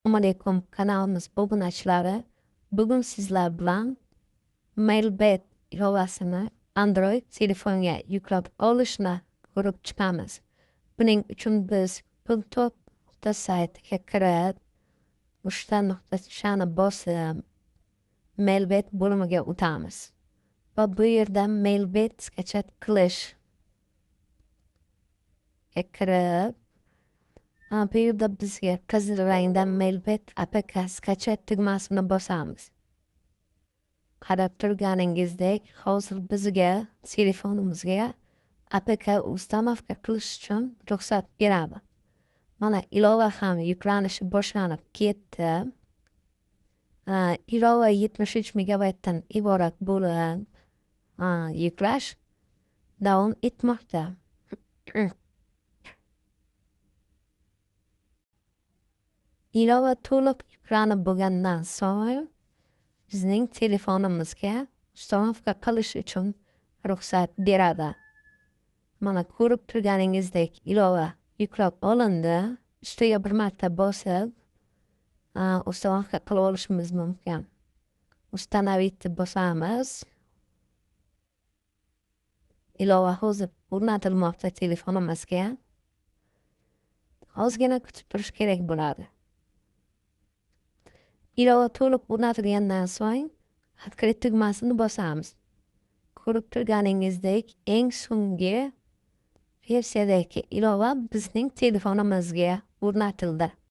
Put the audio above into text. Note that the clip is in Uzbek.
Assalamualaikum, kanalımız obunaçları. Bugün sizler bilan Mailbet ilovasini Android telefonga yuklab olishni ko'rib chiqamiz. Buning uchun biz pultop.saytiga kirib, uchta nuqtachani bosib, Mailbet bo'limiga o'tamiz. Va bu yerda Mailbet skachat qilishga kirib, bu yerda bizga qizil rangda Mailbet APK skachat tugmasini bosamiz. Qarab turganingizdek, hozir bizga telefonimizga APK ustanovka qilish uchun ruxsat beradi. Mana ilova ham yuklanishi boshlanib ketdi. Ilova 73 megabaytdan iborat bo'lib, yuklash davom etmoqda. Ilova to'liq yuklanib bo'lgandan so'ng bizning telefonimizga ustanovka qilish uchun ruxsat beradi. Mana ko'rib turganingizdek ilova yuklab olindi. Ustiga bir marta bosib, ustanovka qilib olishimiz mumkin. Ustanovitni bosamiz. Ilova hozir o'rnatilmoqda telefonimizga. Ozgina kutib turish kerak bo'ladi. Ilova to'liq o'rnatilgandan so'ng открыть tugmasini bosamiz. Ko'rib turganingizdek, eng so'nggi versiyadagi ilova bizning telefonimizga o'rnatildi.